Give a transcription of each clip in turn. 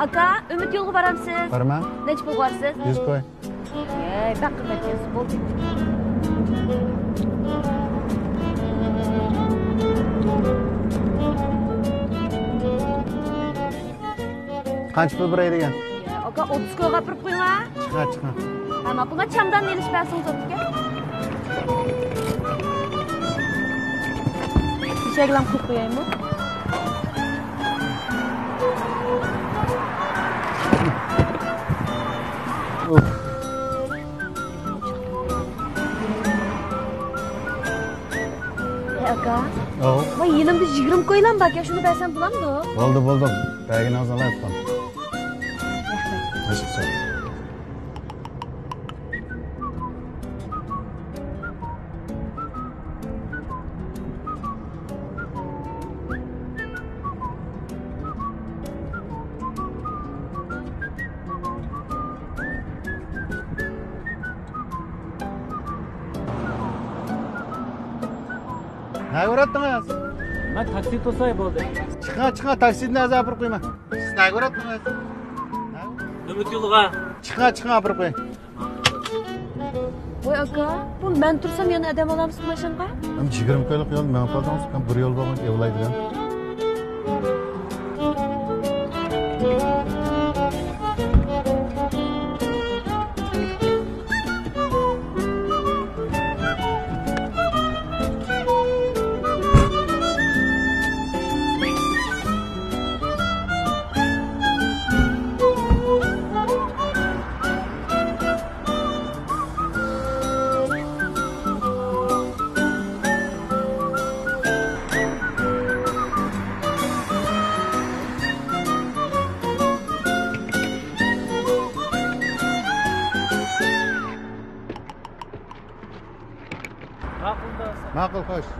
Aka, Ümit yo'lga boramsiz. Boraman. Necha pul borsiz? 100 qo'y. Ey, baqirma tez bo'ldi. Qancha pul beradigan? Aka, 30 ko'ga gapirib qo'yma. Chiqa. Hamma pulga chamdan nelishmasin o'tga. Shaglam qo'yib qo'yaymi? Aka. Voy, yelimda 20 qo'ylam baka, shuni bersam bo'lamdi? Bo'ldi. Bagini hozirlab qo'y. Rahmat. Ne uğrattınız? Ben taksi tosay bo'ldi. Chiqa, taksini azabir qo'yma. Siz ne uğrattınız? Ümit yo'lga. Chiqa, apirib qo'y. Voy aka, bu men tursam yana adam olamsiz mashinaga? Ham 20 qo'ylik yo'l men qoldim, ham bir yo'l bo'lgan, evlaydigan. Ma'qul, xo'sh.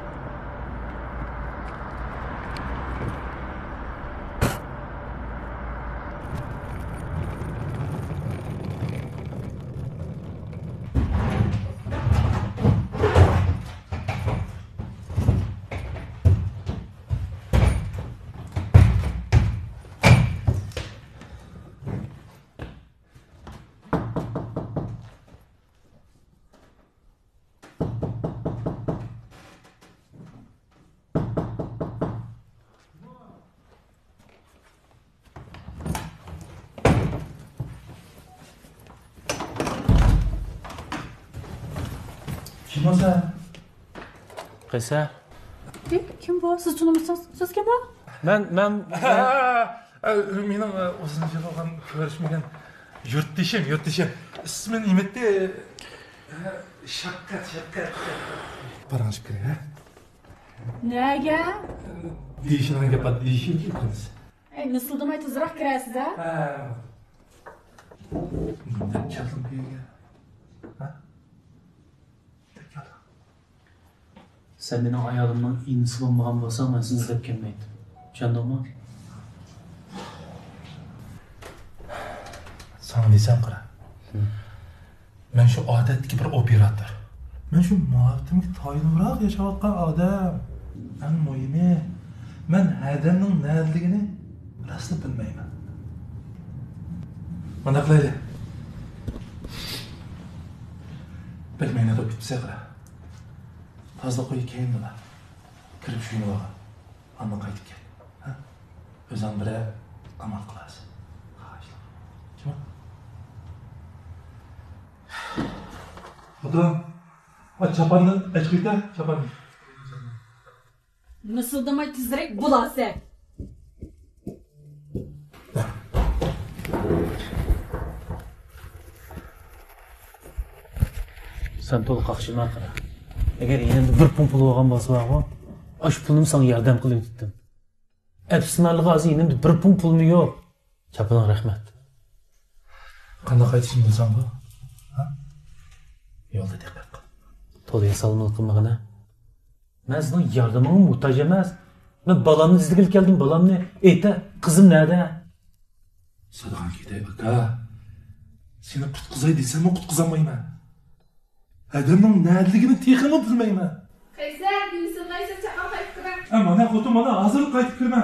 Kim o sen? Qaysar. Kim bu? Siz tanımısınız? Siz kim bu? Men Mening o'zimcha bo'lgan ko'rishmagan yurtdishim. Ismi nimatta? Shavkat. Paranj kiring, ha? Nega? Deyishini gapad deyishimiz. Nasıl demay tezroq kirasiz, ha? Nima keldim bu yerga? Ha? sen mening ayolimning inisi bo'lmagan bo'lsang, men sizni izlab kelmaydim. Tushundingmi? Sana desem qara. Men shu odatdagi bir operator. Men shu muhabbatimga toyinroq yashayotgan odam. Men muhimi, men adamning nadaligini rasli bilmayman. Mana qilayli. Bilmayman deb bitsa qara. Fazla qo'yib keyindilar. Kirib shuyni olgan. Ammo qaytib kel. Ha? O'zing biri amal qilasiz. Kim? Otam, çapanını açıkta, çapanını. Nasıl demay tezroq bo'lasiz? Sen to'liq qaqshima qara. Agar endi bir pul olgan bo'lsa-ku, shu pulni senga yordam qilib tutdim. Afsunaligi hozir endi bir pulmi yo'q. Chapadan rahmat. Qanday qaytishni bilsam bu? Ha? Yo'lda diqqat qil. To'liq salomlik qilmag'ina. Men sening yordamingga muhtoj emas. Men balamni izlagil keldim, balamni. Ayta, qizim nerede? Sadaqan ketay aka. Seni qutqizay desam, qutqizolmayman. Adamning nadaligini texini bilmayman. Qaysar, Yusuf qaysa chaqal qaytib kirar. Mana xotin mana hozir qaytib kirma.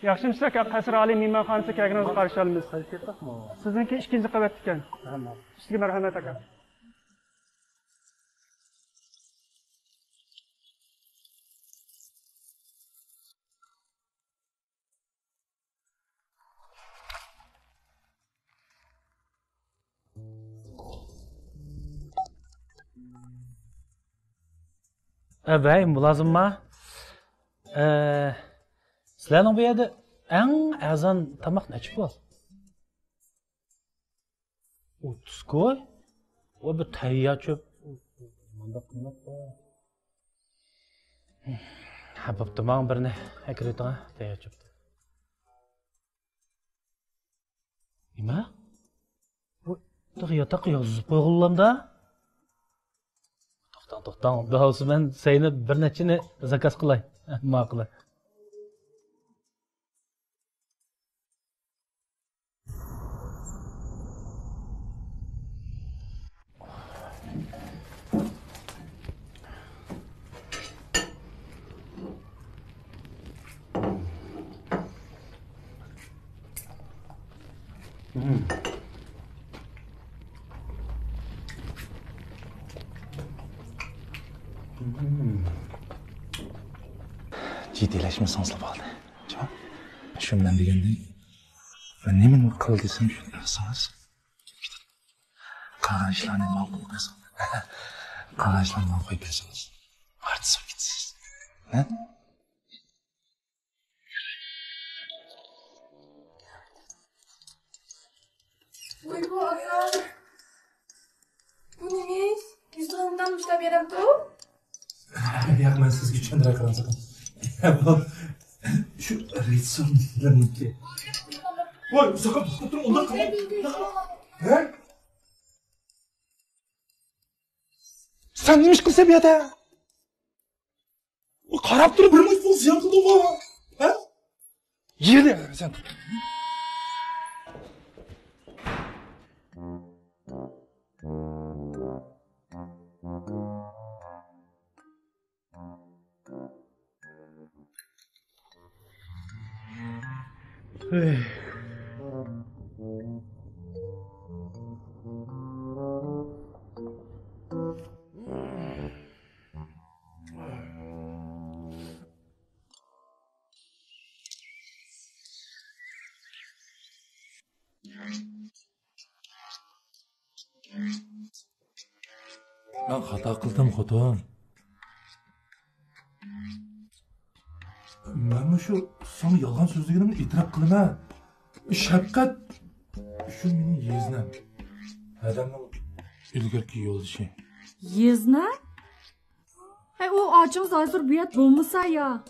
Yaxshimisiz aka, Qasr Oliy mehmonxonasi kelganingizni qarshi olamiz. Sizniki ikkinchi qavat ekan. Sizga marhamat aka. Bey, mulazimma. Sizlarning bu yerda eng arzon tomoq nechi pul? 30 koy. O bir tayyor cho'p. Manda qimmat bor. Ha, bo'pti, men birini akriting, tayyor cho'p. Nima? Bu yotoq yozib qo'yganlar-da. To'xtang. Bo'lsa men seni bir nechini zakaz qilay. Ma'qul. Jiddiyleşmesiniz oldu. Can, şundan degende, ben ne mi kıl desem şunu yapsanız. Kardeşlerine mal koyuyorsunuz. Kardeşlerine mal koyuyorsunuz. Artısı gitsiz. Ne? Uyku aka. Bu neymiş? Yüzünden müşteri yerim tu? Ya ben siz güçlendir akran sakın. Ya bu şu restoranlarınki. Vay sakın durun ondan kalın. He? Sen neymiş kılsa bir yada? O karap durup bir muş bol ziyan kıldı o. He? Yine sen. Ben hata kıldım xotin. Ben şu sana yalan sözlerimni itiraf kılıma. Şefkat şu mening yeznam. Adamning ilgirki yo'ldoshi. Yezna? Hey, o ağacımız hazır buyat bulmasa ya.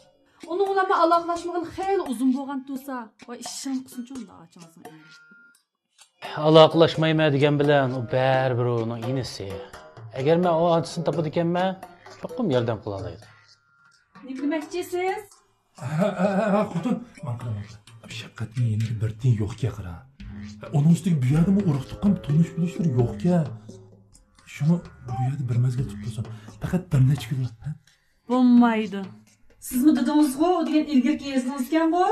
Onu ulama Allahlaşmağın xeyli uzun boğan tusa. Vay işin kısınca onda ağacımızın eğri. Aloqalashmayman degan bilan u baribir uning inisi. Agar men o achisini topadi ekanman, cho'qim yordam qila oladi. Ne bilmekçisiz? Xotin, men qilaman. Şefkatning endi bir tiyin yo'qga qara. Onun ustiga bu yerda men urug' tuqqan tonish bilishlar yo'qga. Shuni bu yerda bir mezgil tutib tursin. Faqat bir necha kun. Bo'lmaydi. Siz mi dediniz o degan ilgirki yezdiniz ekan bu?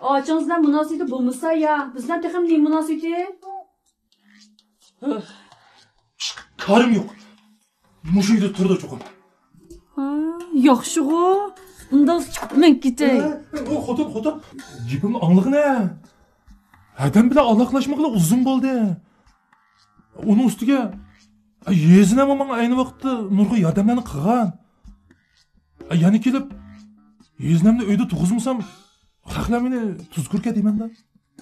Ağacınızdan münasebeti bulmasa ya. Bizden texim ne münasebeti? Karim yo'q. Mushu uyda turdi cho'qim. Ha, yaxshi o. Unda chiqib men ketay. Xotin. Jipimni anglig'i ne? Adam bilan aloqalashmoqlar uzun bo'ldi. Uning ustiga yezinam menga ayni vaqtda nurg'un yordamlarni qilgan. Yana kelib yezinamni uyda tug'izmasam, haqlar meni tuzkurka deyman-da.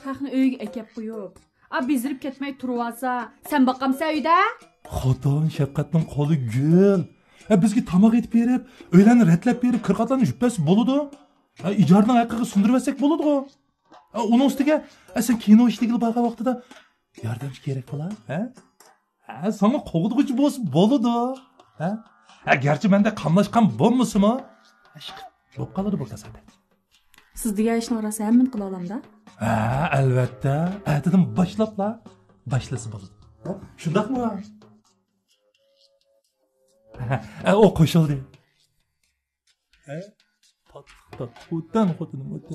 Haqni uyga akab qo'yib. Bezirib ketmay turib olsa, sen baqamsan uyda? Xotin Shafqatning qo'li gul. Bizga tamoq etib berib, uylarni ratlab berib, qirqatlarni juplasi bo'ladi. Ijaraning haqiga sundirmasak bo'ladi-ku. Uning ustiga sen kino ishligini borgan vaqtida yordamchi kerak bo'lar, ha? Sana qo'g'dug'ich bo'ladi, ha? Garchi menda qamlashgan bo'lmasimi? Bo'lib qoladi bu kasada. Siz degan ishni orasi hamma qila olamda? Albatta. Atadan boshlabla boshlasa bo'ladi. Shundaqmi? O qo'shildi. Xotinim o'tdi.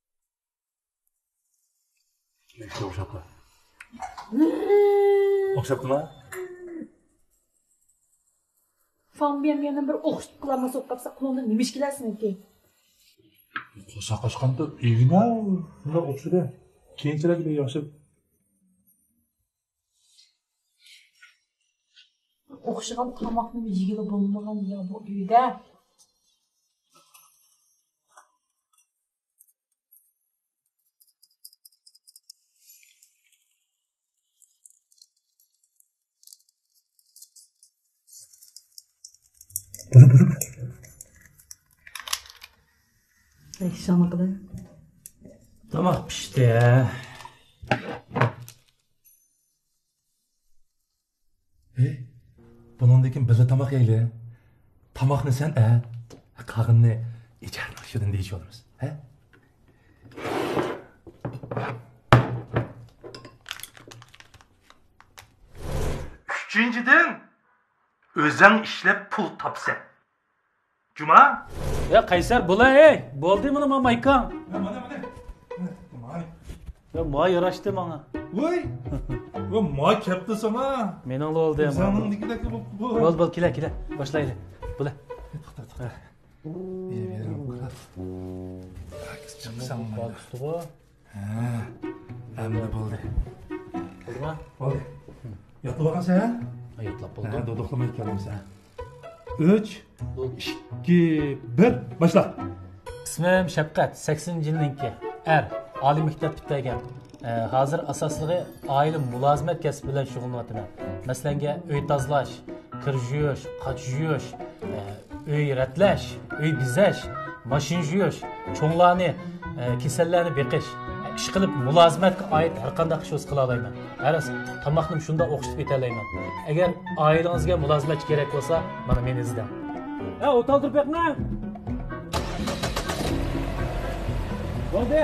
o'xshabdi. O'xshabdimi? Fambiyan yana bir o'xshib qilamiz o'qibsa qulonda nima ish qilasan aka? Qo'sha qochqanda uyina unda o'xshadi. Keyinchalik bir yoshib O'xshagan tomoqni yegili bo'lmagan ya bu uyda. Eşyanı qilay. Tomoq pishdi. bundan keyin birga tomoq yeyli. Tomoqni sen qag'inni icharni shudan deyish olamiz. Ha? Üçüncüden o'zing ishlab pul topsa. Juma? Ya Qaysar bo'lay, bo'ldi mana Maykan. Mana. Ya moy yarashdi menga. Voy. Va moy kapti sana. Mening oldi ham. Saningdikidagi bu. Bol kela. Boshlaylik. Bo'la. Chiqsam Boqstugo. Endi bo'ldi. Bo'ldimi? Bo'ldi. Yotib olgansan? Yo'qlab bo'ldi. Do'doqlamay kelamsan. 3 2 1 başla. İsmim Şefkat, 80 yilninki. Oliy maktab bitgan. Hozir asoslig'i oila mulozimat kasbi bilan shug'ullanyapman. Masalan, uy tozalash, kir yuvish, qoch yuvish, uy ratlash, uy bezash, mashina yuvish, cho'nglarni, kasallarni beqish, ish qilib mulozimatga oid har qanday ish qila olaman. Aras, tomoqni shunda o'qitib ketalayman. Agar oilangizga mulozimatchi kerak bo'lsa, mana meni izlang. O'tirib yo'qmi? Bo'ldi.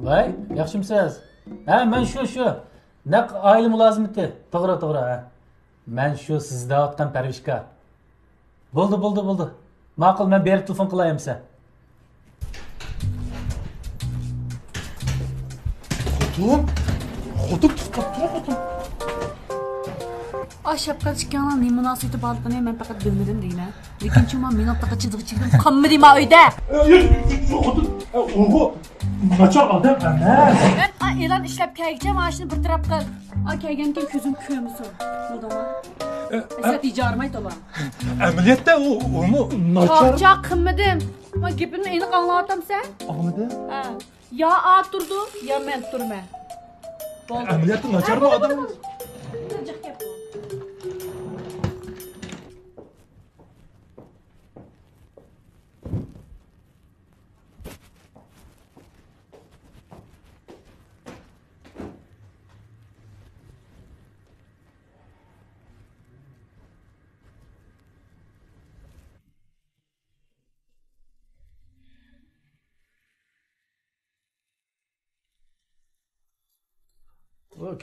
Vay, yaxshimisiz? Men shu. Naq oila mulozimati. To'g'ri, ha. Men shu sizda o'tgan parvishkor. Bo'ldi. Ma'qul, men berib telefon qilayim sizga. Xotum. Şapka çıkanlar ne münasebeti bağlıqını ben fakat bilmedim değil ha. Lekin çünkü men otaqa chiziqchiligim qolmadi ma uyda. Xotum. O'g'il nachar odam emas. Ben e'lon ishlab kelguncha mashina bir taraf qil. Kelgan keyin ko'zim ko'rmisin. Odama. Esat ijarmay to'la. Amaliyotda uni nachar. Choq qilmadim. Men gapimni endi anglatam sen? Anladi? Ha. Ya a turdu, ya men turma. Amaliyotda nachar bu odam.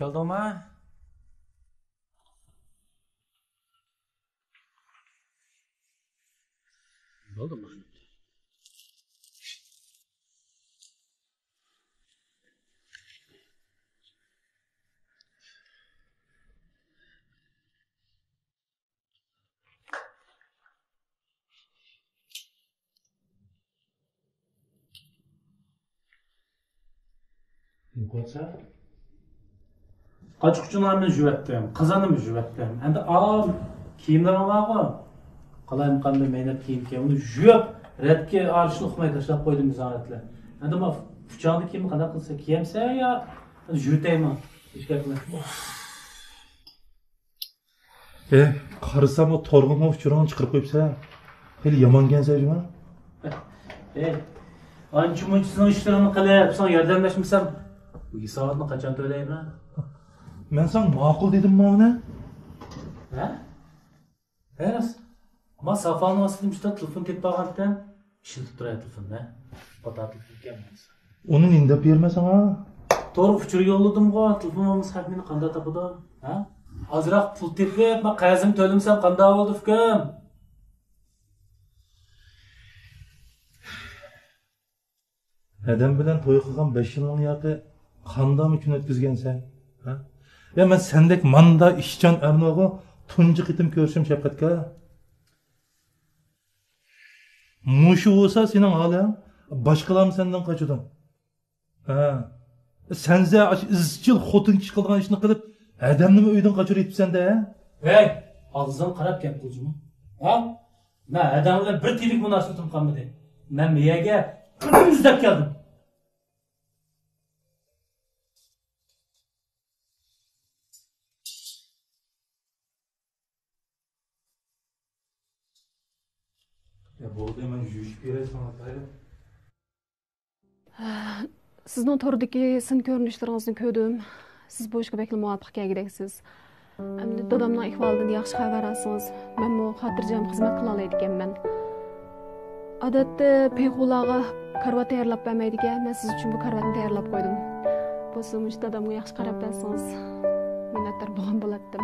Keldingmi? Bo'ldimi? Ne olsa? Qochqochlarni juvatdim, qizanimni juvatdim. Endi kiyimlarim bormi? Qalayim qanday mehnat kiyim uni juvib, radga arishni uqmay tashlab qo'ydim mizonatlar. Endi men puchog'ni kiyimni qanday qilsa kiyamsa yo juvatayman. Ishkaklar. Qarasam o torg'imi uchirog'ini chiqarib qo'yibsa, xeyli yomongansan juma. Ancha-muncha ishlarimni qilib, sen yordamlashmasam, bu soatni qachon to'layman? Men sen ma'qul dedim ona. Ha? Eras. Ma Safani ostida telefon tepib qolgandan, İşiltip duruyor telefonda. Patatlık yıkamayız. Onun indep bermesang ha. To'g'ri uchur yo'lladim-ku, telefonimiz haqini qanday topadi? Ha? Azroq pul tepib, men qarzim to'lamsam qanday bo'ldi fikrim? Adam bilan to'y qilgan 5 yilning yoqi qanday kun o'tkazgansan? Ha? Ya men sendek manda ishchan arnoga tunji qitim ko'rishim Shafqatga. Mushu bo'lsa sening holing boshqalar sendan qochadi. Ha. Senze izchil xotin kishi qilgan ishni qilib, adamni uydan qochirib yetibsan-da? Hey, og'zing qarab gap qiljimi? Ha? Men adamlar bir tiylik munosabatim qolmadi. Men miyaga izlab keldim. Ya bo'ldi, men yuyib beraysan, atayım. Sizning tordagi sin ko'rinishlaringizni ko'rdim. Siz bu ishga bekli muvofiq kelgidasiz. Endi dadamning ahvolidan yaxshi xabar olsangiz, men bu xotirjam xizmat qila olay ekanman. Odatda peyxulaga karvat tayyorlab bermaydigan, men siz uchun bu karvatni tayyorlab qo'ydim. Bo'lsa, dadamga yaxshi qarab bersangiz, minnatdor bo'lgan bo'lardim.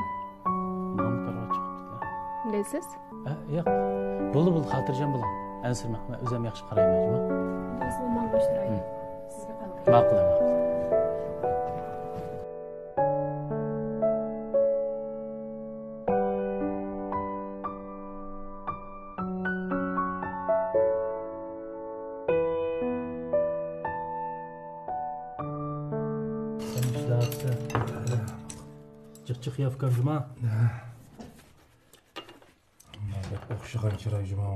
Mana qarab chiqibdi. Deysiz? Yo'q. Bo'ldi, xotirjam bo'ling. Ansirma, men o'zim yaxshi qarayman. Sizga men qo'shtiray. Sizga qanday? Ma'qul. Çık yafkan cuma. O'xshagan chiroy juma.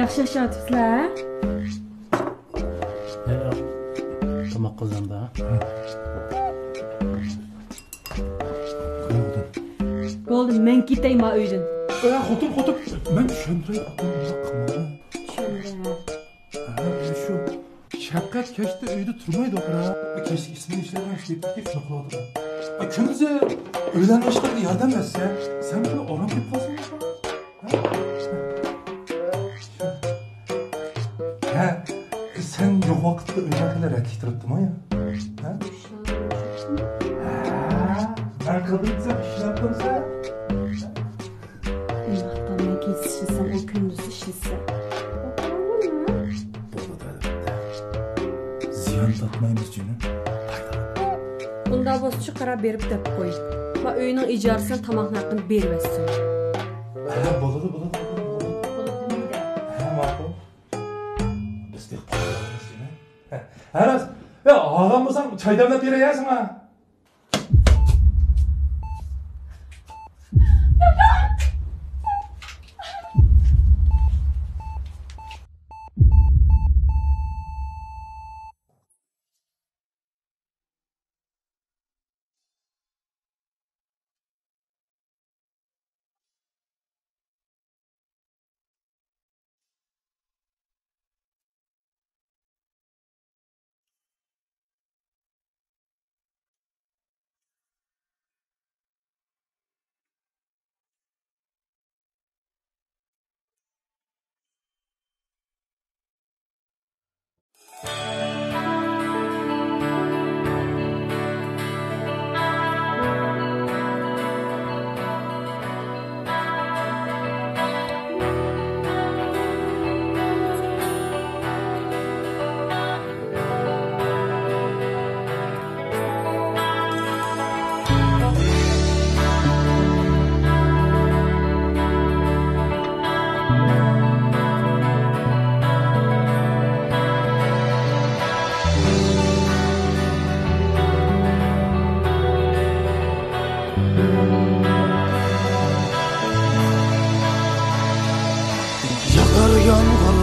Yaxshi yashayapsizlar? Yo'q. Tomoq qildim-da. Bo'ldi, men ketayman uydan. Xotin, men tushundiray qilmadim. Shu Shafqat kechda uyda turmaydi o'qira. Kechki ismini ishlagan shirkatga shuni qiladi. Kunduzi uylanishga yordam etsa, sen buni orom deb qolsan. Ha, sen yo'q vaqtda uylanishni rad ettiribdimi ya? Ha? Ben kadınsa işler konsa. Allah'tan kesişirsen o gündüz işlese. Ziyan tatmayımız canım. Bunda bozçu karar berip dep koy. Va uyunun icarısını tamam hakkını bermezsin. Boladı. Makul. İstek koyalımız canım. Heras, ya ağam olsan çay demlep vereyersin ha.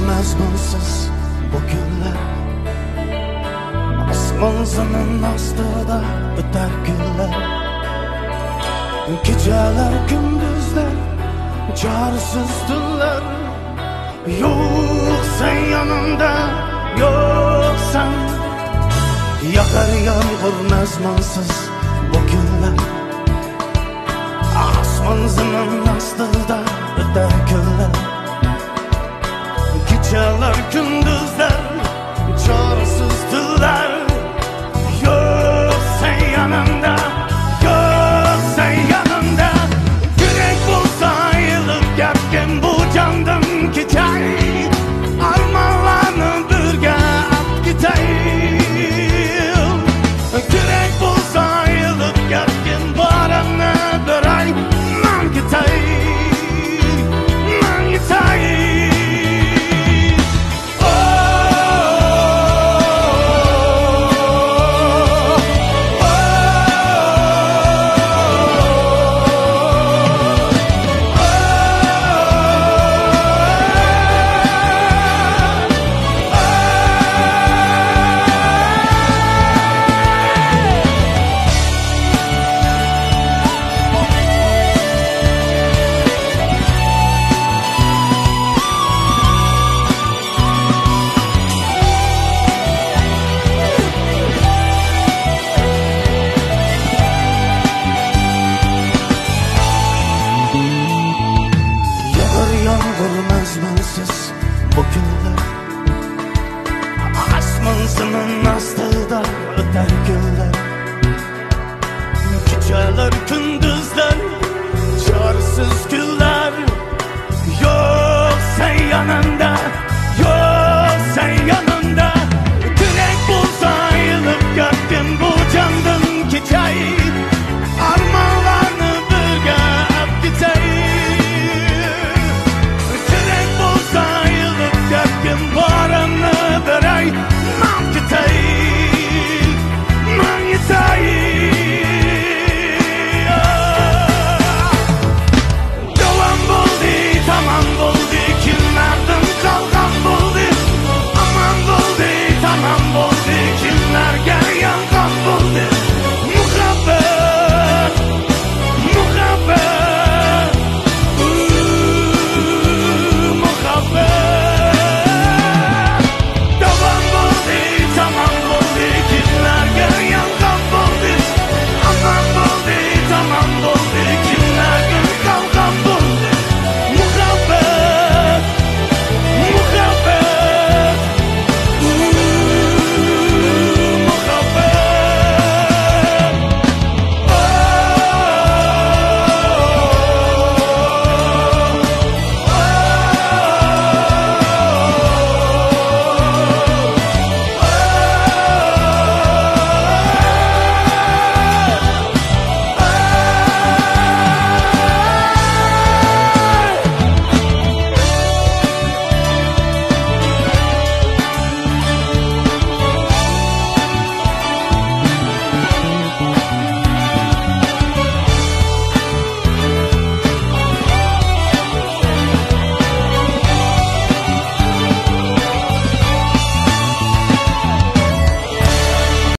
Mezmunsuz bu günler Asmanzının astırda öter günler Geceler gündüzler Çaresiz tunlar Yok sen yanımda Yok sen Yağar yağmur mezmansız bu günler. Asman zının astında öter günler. Geceler gündüzler çaresizdırlar. Yok sen yanımda, yok sen yanımda. Yürek bulsa ayılıp gitken bu candım gitay. Armanlarını birge at gitayım. Yürek bulsa ayılıp gitken barını bir ay. Man gitay, man gitay. Mezmensiz bu günler. Asmansının astında öter günler. Geceler gündüzler çaresiz günler.